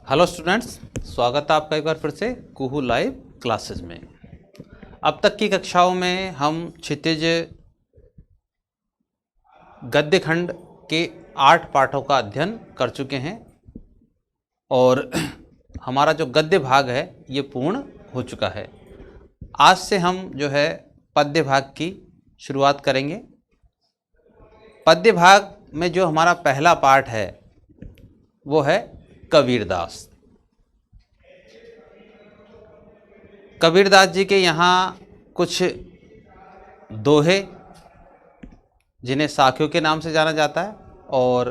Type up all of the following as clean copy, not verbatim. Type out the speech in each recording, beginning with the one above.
Hello students, स्वागत है आपका एक बार फिर से कुहू लाइव क्लासेस में। अब तक की कक्षाओं में हम क्षितिज गद्य खंड के 8 पाठों का अध्ययन कर चुके हैं और हमारा जो गद्य भाग है ये पूर्ण हो चुका है। आज से हम जो है पद्य भाग की शुरुआत करेंगे। पद्य भाग में जो हमारा पहला पाठ है वो है कबीरदास। कबीरदास जी के यहाँ कुछ दोहे जिन्हें साखियों के नाम से जाना जाता है और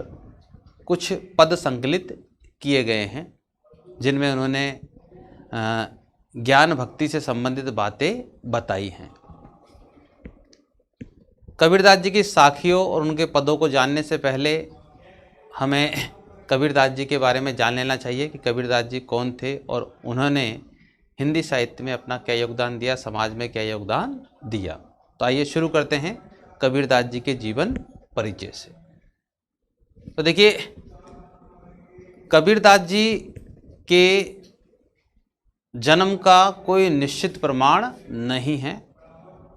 कुछ पद संकलित किए गए हैं जिनमें उन्होंने ज्ञान भक्ति से संबंधित बातें बताई हैं। कबीरदास जी की साखियों और उनके पदों को जानने से पहले हमें कबीरदास जी के बारे में जान लेना चाहिए कि कबीरदास जी कौन थे और उन्होंने हिंदी साहित्य में अपना क्या योगदान दिया, समाज में क्या योगदान दिया। तो आइए शुरू करते हैं कबीरदास जी के जीवन परिचय से। तो देखिए, कबीरदास जी के जन्म का कोई निश्चित प्रमाण नहीं है।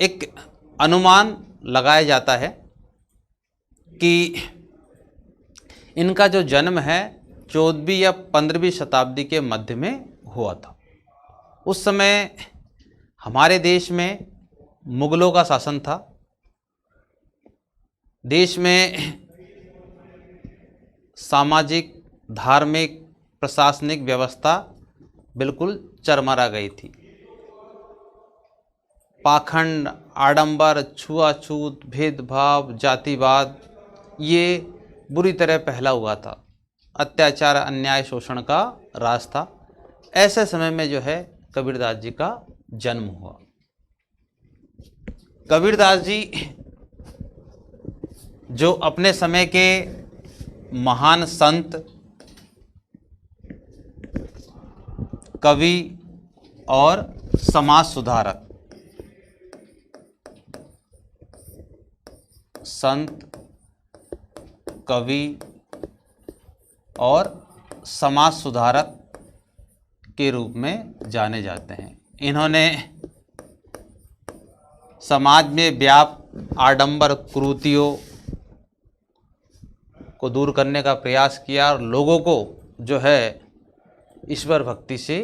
एक अनुमान लगाया जाता है कि इनका जो जन्म है 14वीं या 15वीं शताब्दी के मध्य में हुआ था। उस समय हमारे देश में मुगलों का शासन था। देश में सामाजिक, धार्मिक, प्रशासनिक व्यवस्था बिल्कुल चरमरा गई थी। पाखंड, आडंबर, छुआछूत, भेदभाव, जातिवाद ये बुरी तरह फैला हुआ था। अत्याचार, अन्याय, शोषण का राज था। ऐसे समय में जो है कबीरदास जी का जन्म हुआ। कबीरदास जी जो अपने समय के महान संत, कवि और समाज सुधारक, संत, कवि और समाज सुधारक के रूप में जाने जाते हैं। इन्होंने समाज में व्याप्त आडंबर कुरीतियों को दूर करने का प्रयास किया और लोगों को जो है ईश्वर भक्ति से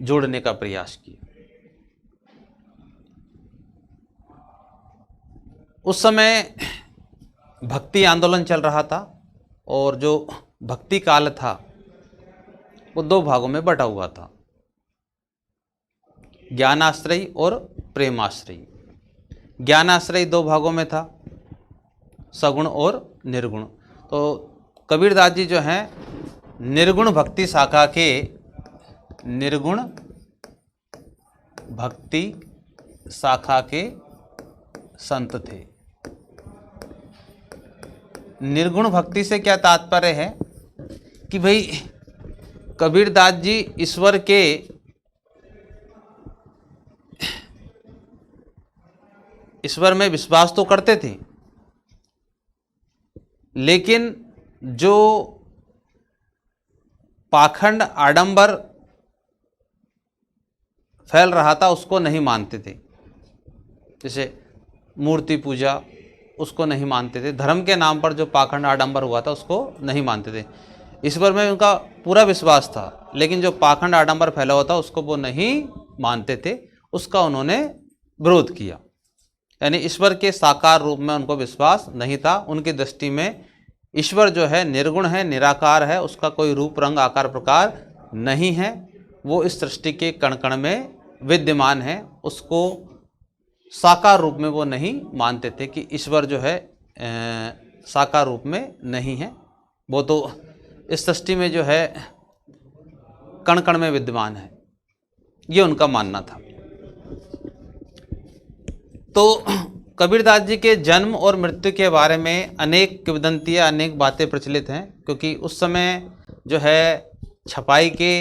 जोड़ने का प्रयास किया। उस समय भक्ति आंदोलन चल रहा था और जो भक्ति काल था वो 2 भागों में बटा हुआ था, ज्ञानाश्रयी और प्रेमाश्रयी। ज्ञानाश्रयी 2 भागों में था, सगुण और निर्गुण। तो कबीरदास जी जो हैं निर्गुण भक्ति शाखा के निर्गुण भक्ति शाखा के संत थे। निर्गुण भक्ति से क्या तात्पर्य है कि भाई कबीरदास जी ईश्वर में विश्वास तो करते थे, लेकिन जो पाखंड, आडंबर फैल रहा था उसको नहीं मानते थे। जैसे मूर्ति पूजा, उसको नहीं मानते थे। धर्म के नाम पर जो पाखंड, आडंबर हुआ था उसको नहीं मानते थे। ईश्वर में उनका पूरा विश्वास था, लेकिन जो पाखंड, आडंबर फैला हुआ था उसको वो नहीं मानते थे। उसका उन्होंने विरोध किया। यानी ईश्वर के साकार रूप में उनको विश्वास नहीं था। उनकी दृष्टि में ईश्वर जो है निर्गुण है, निराकार है, उसका कोई रूप, रंग, आकार, प्रकार नहीं है। वो इस सृष्टि के कण कण में विद्यमान है। उसको साकार रूप में वो नहीं मानते थे कि ईश्वर जो है साकार रूप में नहीं है, वो तो इस सृष्टि में जो है कण कण में विद्यमान है, ये उनका मानना था। तो कबीरदास जी के जन्म और मृत्यु के बारे में अनेक किंवदंतियाँ, अनेक बातें प्रचलित हैं, क्योंकि उस समय जो है छपाई के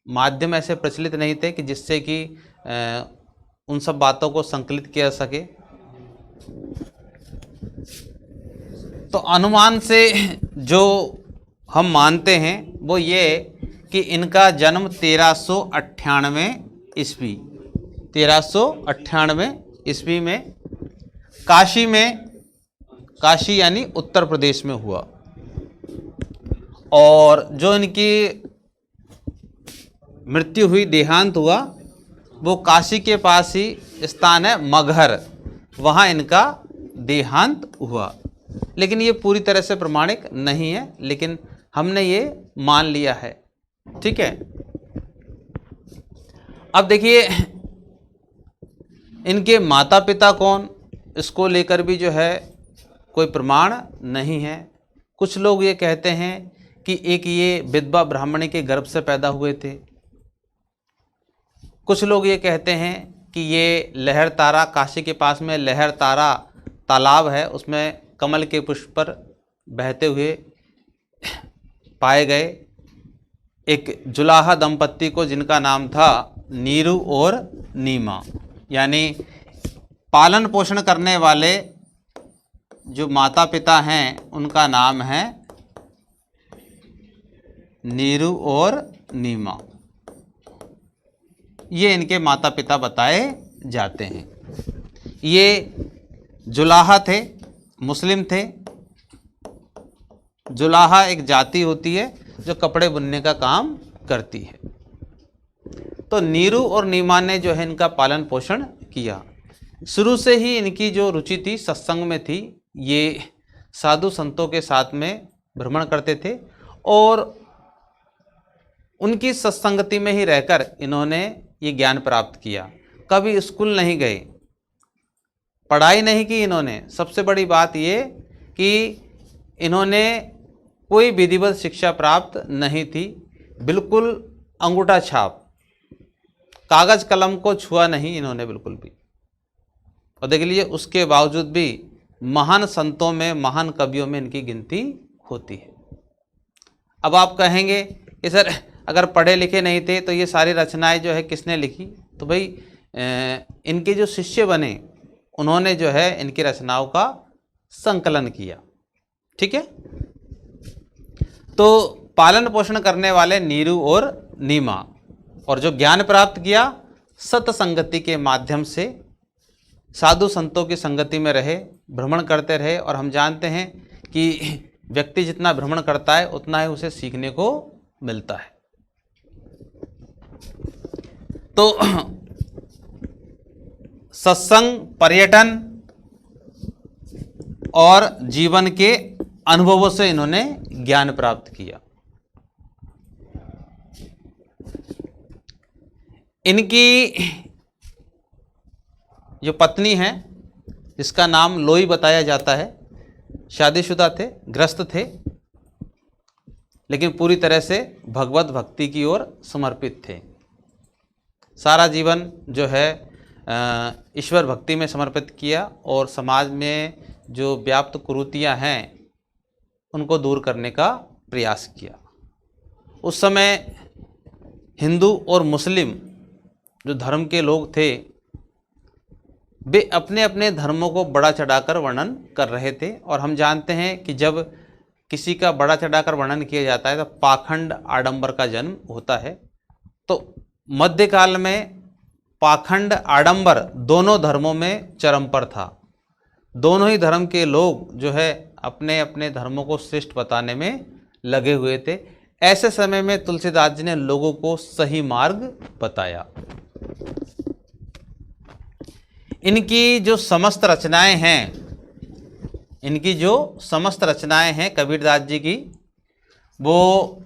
माध्यम ऐसे प्रचलित नहीं थे कि जिससे कि उन सब बातों को संकलित किया जा सके। तो अनुमान से जो हम मानते हैं वो ये कि इनका जन्म 1398 ईस्वी 1398 ईस्वी में काशी यानी उत्तर प्रदेश में हुआ। और जो इनकी मृत्यु हुई, देहांत हुआ, वो काशी के पास ही स्थान है मगहर, वहाँ इनका देहांत हुआ। लेकिन ये पूरी तरह से प्रमाणिक नहीं है, लेकिन हमने ये मान लिया है। ठीक है। अब देखिए इनके माता पिता कौन, इसको लेकर भी जो है कोई प्रमाण नहीं है। कुछ लोग ये कहते हैं कि एक ये विधवा ब्राह्मणी के गर्भ से पैदा हुए थे। कुछ लोग ये कहते हैं कि ये लहर तारा, काशी के पास में लहर तारा तालाब है, उसमें कमल के पुष्प पर बहते हुए पाए गए एक जुलाहा दंपत्ति को, जिनका नाम था नीरू और नीमा। यानी पालन पोषण करने वाले जो माता पिता हैं उनका नाम है नीरू और नीमा। ये इनके माता पिता बताए जाते हैं। ये जुलाहा थे, मुस्लिम थे। जुलाहा एक जाति होती है जो कपड़े बुनने का काम करती है। तो नीरू और नीमा ने जो है इनका पालन पोषण किया। शुरू से ही इनकी जो रुचि थी सत्संग में थी। ये साधु संतों के साथ में भ्रमण करते थे और उनकी सत्संगति में ही रहकर इन्होंने ये ज्ञान प्राप्त किया। कभी स्कूल नहीं गए, पढ़ाई नहीं की इन्होंने। सबसे बड़ी बात ये कि इन्होंने कोई विधिवत शिक्षा प्राप्त नहीं थी, बिल्कुल अंगूठा छाप, कागज कलम को छुआ नहीं इन्होंने बिल्कुल भी। और देख लीजिए उसके बावजूद भी महान संतों में, महान कवियों में इनकी गिनती होती है। अब आप कहेंगे कि सर अगर पढ़े लिखे नहीं थे तो ये सारी रचनाएं जो है किसने लिखी? तो भाई इनके जो शिष्य बने उन्होंने जो है इनकी रचनाओं का संकलन किया। ठीक है। तो पालन पोषण करने वाले नीरू और नीमा, और जो ज्ञान प्राप्त किया सत्संगति के माध्यम से, साधु संतों की संगति में रहे, भ्रमण करते रहे। और हम जानते हैं कि व्यक्ति जितना भ्रमण करता है उतना ही उसे सीखने को मिलता है। तो सत्संग, पर्यटन और जीवन के अनुभवों से इन्होंने ज्ञान प्राप्त किया। इनकी जो पत्नी है जिसका नाम लोई बताया जाता है, शादीशुदा थे, गृहस्थ थे, लेकिन पूरी तरह से भगवत भक्ति की ओर समर्पित थे। सारा जीवन जो है ईश्वर भक्ति में समर्पित किया और समाज में जो व्याप्त कुरीतियां हैं उनको दूर करने का प्रयास किया। उस समय हिंदू और मुस्लिम जो धर्म के लोग थे वे अपने अपने धर्मों को बड़ा चढ़ाकर वर्णन कर रहे थे। और हम जानते हैं कि जब किसी का बड़ा चढ़ाकर वर्णन किया जाता है तो पाखंड, आडंबर का जन्म होता है। तो मध्यकाल में पाखंड, आडंबर दोनों धर्मों में चरम पर था। दोनों ही धर्म के लोग जो है अपने अपने धर्मों को श्रेष्ठ बताने में लगे हुए थे। ऐसे समय में तुलसीदास जी ने लोगों को सही मार्ग बताया। इनकी जो समस्त रचनाएं हैं, कबीरदास जी की, वो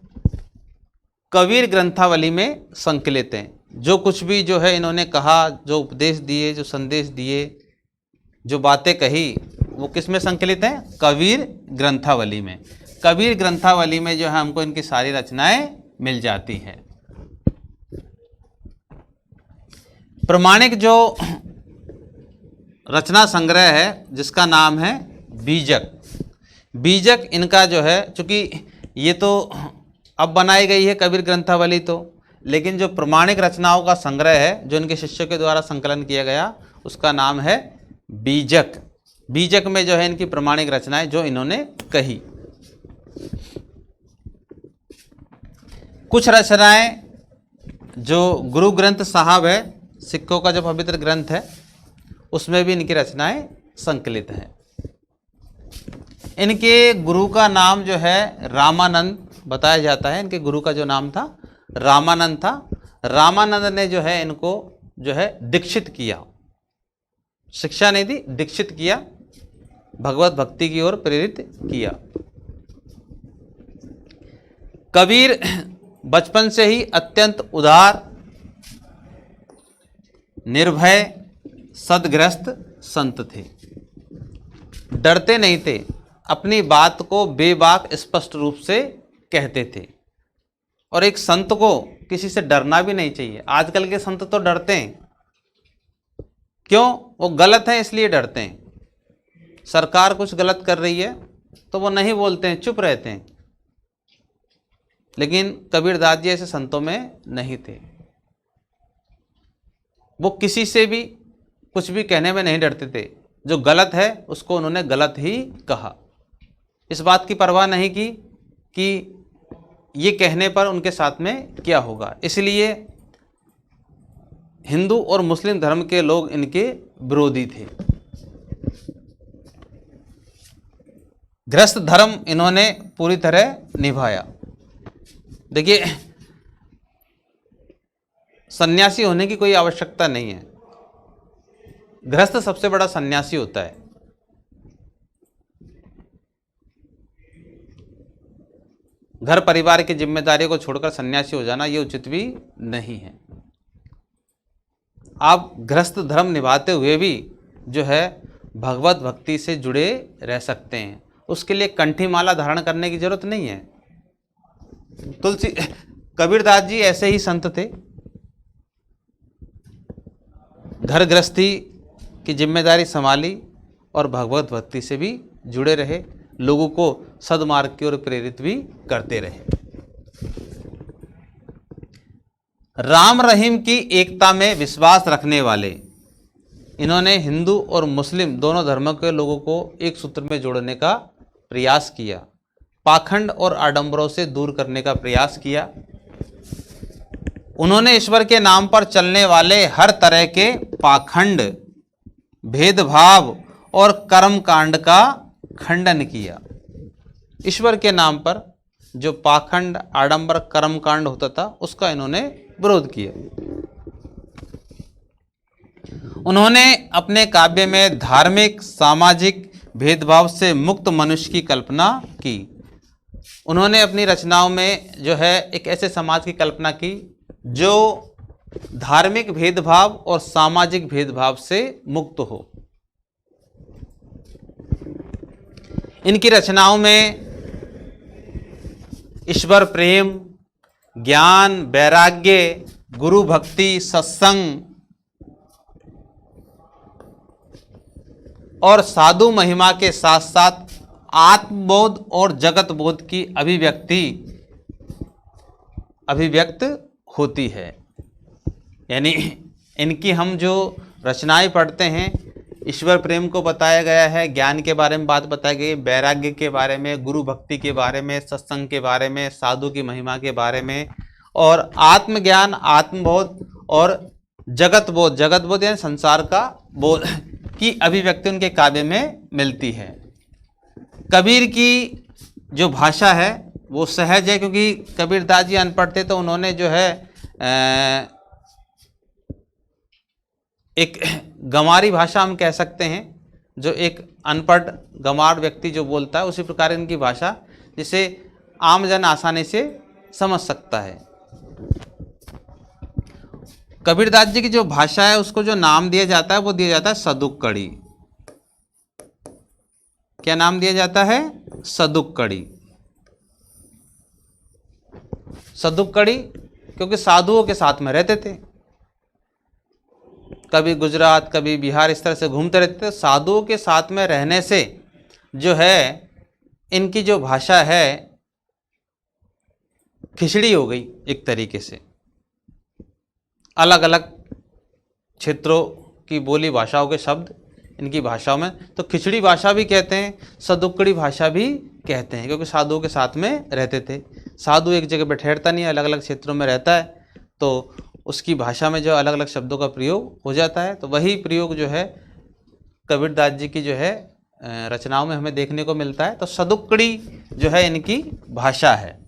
कबीर ग्रंथावली में संकलित हैं। जो कुछ भी जो है इन्होंने कहा, जो उपदेश दिए, जो संदेश दिए, जो बातें कही, वो किस में संकलित हैं? कबीर ग्रंथावली में। कबीर ग्रंथावली में जो है हमको इनकी सारी रचनाएं मिल जाती हैं। प्रमाणिक जो रचना संग्रह है जिसका नाम है बीजक इनका जो है, चूँकि ये तो अब बनाई गई है कबीर ग्रंथावली तो, लेकिन जो प्रमाणिक रचनाओं का संग्रह है जो इनके शिष्यों के द्वारा संकलन किया गया उसका नाम है बीजक में जो है इनकी प्रमाणिक रचनाएं जो इन्होंने कही। कुछ रचनाएं जो गुरु ग्रंथ साहब है, सिखों का जो पवित्र ग्रंथ है, उसमें भी इनकी रचनाएं संकलित हैं। इनके गुरु का नाम जो है रामानंद बताया जाता है। इनके गुरु का जो नाम था रामानंद था। रामानंद ने जो है इनको जो है दीक्षित किया, शिक्षा नहीं दी, दीक्षित किया, भगवत भक्ति की ओर प्रेरित किया। कबीर बचपन से ही अत्यंत उदार, निर्भय, सद्ग्रस्त संत थे। डरते नहीं थे, अपनी बात को बेबाक स्पष्ट रूप से कहते थे। और एक संत को किसी से डरना भी नहीं चाहिए। आजकल के संत तो डरते हैं, क्यों? वो गलत है इसलिए डरते हैं। सरकार कुछ गलत कर रही है तो वो नहीं बोलते हैं, चुप रहते हैं। लेकिन कबीरदास जी ऐसे संतों में नहीं थे। वो किसी से भी कुछ भी कहने में नहीं डरते थे। जो गलत है उसको उन्होंने गलत ही कहा। इस बात की परवाह नहीं की कि ये कहने पर उनके साथ में क्या होगा। इसलिए हिंदू और मुस्लिम धर्म के लोग इनके विरोधी थे। गृहस्थ धर्म इन्होंने पूरी तरह निभाया। देखिए, सन्यासी होने की कोई आवश्यकता नहीं है। गृहस्थ सबसे बड़ा सन्यासी होता है। घर परिवार की जिम्मेदारी को छोड़कर सन्यासी हो जाना ये उचित भी नहीं है। आप गृहस्थ धर्म निभाते हुए भी जो है भगवत भक्ति से जुड़े रह सकते हैं। उसके लिए कंठी माला धारण करने की जरूरत नहीं है। कबीरदास जी ऐसे ही संत थे। घर गृहस्थी की जिम्मेदारी संभाली और भगवत भक्ति से भी जुड़े रहे, लोगों को सद्मार्ग की ओर प्रेरित भी करते रहे। राम रहीम की एकता में विश्वास रखने वाले इन्होंने हिंदू और मुस्लिम दोनों धर्मों के लोगों को एक सूत्र में जोड़ने का प्रयास किया। पाखंड और आडंबरों से दूर करने का प्रयास किया। उन्होंने ईश्वर के नाम पर चलने वाले हर तरह के पाखंड, भेदभाव और कर्मकांड का खंडन किया। ईश्वर के नाम पर जो पाखंड, आडंबर, कर्मकांड होता था उसका इन्होंने विरोध किया। उन्होंने अपने काव्य में धार्मिक, सामाजिक भेदभाव से मुक्त मनुष्य की कल्पना की। उन्होंने अपनी रचनाओं में जो है एक ऐसे समाज की कल्पना की जो धार्मिक भेदभाव और सामाजिक भेदभाव से मुक्त हो। इनकी रचनाओं में ईश्वर प्रेम, ज्ञान, वैराग्य, गुरु भक्ति, सत्संग और साधु महिमा के साथ साथ आत्मबोध और जगत बोध की अभिव्यक्त होती है। यानी इनकी हम जो रचनाएं पढ़ते हैं, ईश्वर प्रेम को बताया गया है, ज्ञान के बारे में बात बताई गई, वैराग्य के बारे में, गुरु भक्ति के बारे में, सत्संग के बारे में, साधु की महिमा के बारे में, और आत्मज्ञान, आत्मबोध और जगत बोध यानी संसार का बोध की अभिव्यक्ति उनके काव्य में मिलती है। कबीर की जो भाषा है वो सहज है, क्योंकि कबीरदास जी अनपढ़ थे तो उन्होंने जो है एक गंवारी भाषा हम कह सकते हैं, जो एक अनपढ़ गंवार व्यक्ति जो बोलता है उसी प्रकार इनकी भाषा, जिसे आम जन आसानी से समझ सकता है। कबीरदास जी की जो भाषा है उसको जो नाम दिया जाता है वो दिया जाता है सदुक्कड़ी। क्या नाम दिया जाता है? सदुक्कड़ी। सदुक्कड़ी क्योंकि साधुओं के साथ में रहते थे, कभी गुजरात कभी बिहार इस तरह से घूमते रहते थे। साधुओं के साथ में रहने से जो है इनकी जो भाषा है खिचड़ी हो गई एक तरीके से। अलग अलग क्षेत्रों की बोली भाषाओं के शब्द इनकी भाषाओं में तो खिचड़ी भाषा भी कहते हैं, सदुक्कड़ी भाषा भी कहते हैं, क्योंकि साधुओं के साथ में रहते थे। साधु एक जगह पे ठहरता नहीं है, अलग अलग क्षेत्रों में रहता है, तो उसकी भाषा में जो अलग अलग शब्दों का प्रयोग हो जाता है। तो वही प्रयोग जो है कबीरदास जी की जो है रचनाओं में हमें देखने को मिलता है। तो सदुक्कड़ी जो है इनकी भाषा है,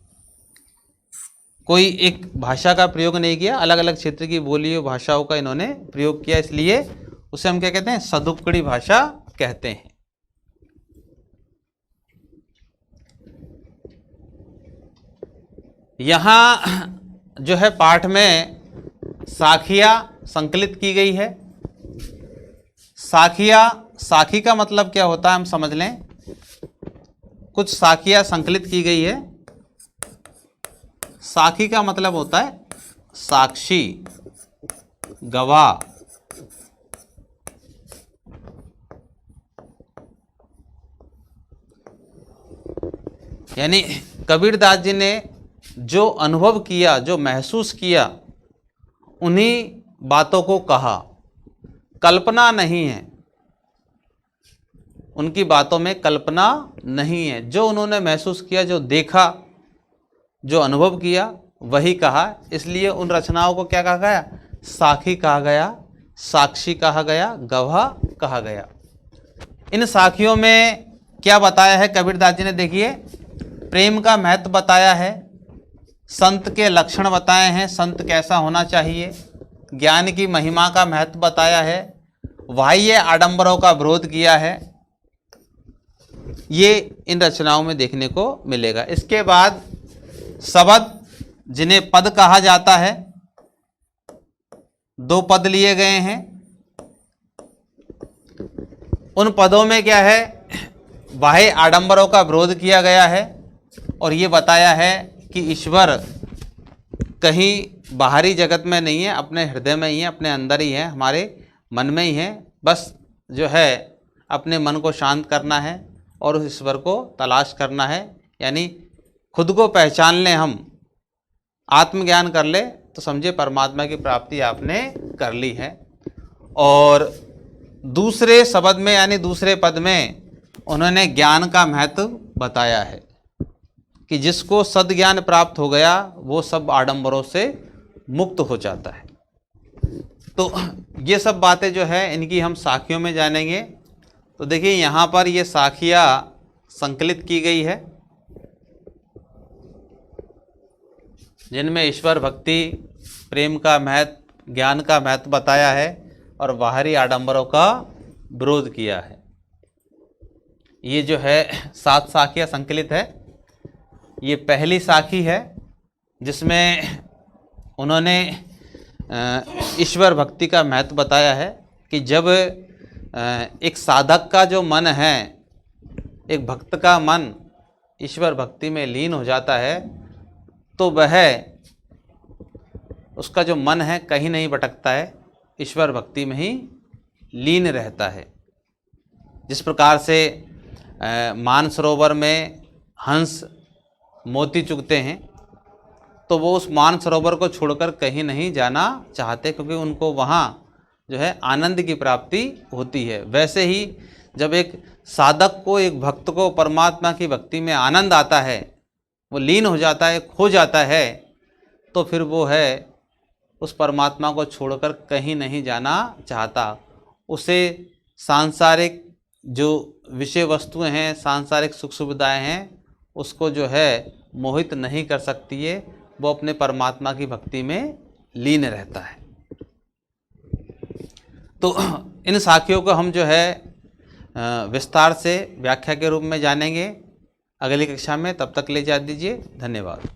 कोई एक भाषा का प्रयोग नहीं किया, अलग अलग क्षेत्र की बोलियों भाषाओं का इन्होंने प्रयोग किया, इसलिए उसे हम क्या कहते हैं, सदुक्कड़ी भाषा कहते हैं। यहाँ जो है पाठ में साखिया संकलित की गई है। साखिया, साखी का मतलब क्या होता है हम समझ लें। कुछ साखिया संकलित की गई है। साखी का मतलब होता है साक्षी, गवाह। यानी कबीरदास जी ने जो अनुभव किया, जो महसूस किया, उन्हीं बातों को कहा, कल्पना नहीं है। उनकी बातों में कल्पना नहीं है, जो उन्होंने महसूस किया, जो देखा, जो अनुभव किया, वही कहा। इसलिए उन रचनाओं को क्या कहा गया, साखी कहा गया, साक्षी कहा गया, गवाह कहा गया। इन साखियों में क्या बताया है कबीरदास जी ने, देखिए, प्रेम का महत्व बताया है, संत के लक्षण बताए हैं, संत कैसा होना चाहिए, ज्ञान की महिमा का महत्व बताया है, बाह्य आडंबरों का विरोध किया है। ये इन रचनाओं में देखने को मिलेगा। इसके बाद शब्द, जिन्हें पद कहा जाता है, 2 पद लिए गए हैं। उन पदों में क्या है, बाह्य आडंबरों का विरोध किया गया है और ये बताया है कि ईश्वर कहीं बाहरी जगत में नहीं है, अपने हृदय में ही है, अपने अंदर ही है, हमारे मन में ही है। बस जो है अपने मन को शांत करना है और उस ईश्वर को तलाश करना है। यानी खुद को पहचान लें, हम आत्मज्ञान कर ले तो समझे परमात्मा की प्राप्ति आपने कर ली है। और दूसरे शब्द में यानी दूसरे पद में उन्होंने ज्ञान का महत्व बताया है कि जिसको सद्ज्ञान प्राप्त हो गया वो सब आडंबरों से मुक्त हो जाता है। तो ये सब बातें जो है इनकी हम साखियों में जानेंगे। तो देखिए यहाँ पर ये साखियाँ संकलित की गई है, जिनमें ईश्वर भक्ति, प्रेम का महत्व, ज्ञान का महत्व बताया है और बाहरी आडंबरों का विरोध किया है। ये जो है 7 साखियाँ संकलित है। ये पहली साखी है जिसमें उन्होंने ईश्वर भक्ति का महत्व बताया है कि जब एक साधक का जो मन है, एक भक्त का मन ईश्वर भक्ति में लीन हो जाता है तो वह, उसका जो मन है कहीं नहीं भटकता है, ईश्वर भक्ति में ही लीन रहता है। जिस प्रकार से मानसरोवर में हंस मोती चुगते हैं तो वो उस मानसरोवर को छोड़कर कहीं नहीं जाना चाहते, क्योंकि उनको वहाँ जो है आनंद की प्राप्ति होती है। वैसे ही जब एक साधक को, एक भक्त को परमात्मा की भक्ति में आनंद आता है, वो लीन हो जाता है, खो जाता है, तो फिर वो है उस परमात्मा को छोड़कर कहीं नहीं जाना चाहता। उसे सांसारिक जो विषय वस्तुएं हैं, सांसारिक सुख सुविधाएं हैं, उसको जो है मोहित नहीं कर सकती है। वो अपने परमात्मा की भक्ति में लीन रहता है। तो इन साखियों को हम जो है विस्तार से व्याख्या के रूप में जानेंगे अगली कक्षा में। तब तक ले जा दीजिए, धन्यवाद।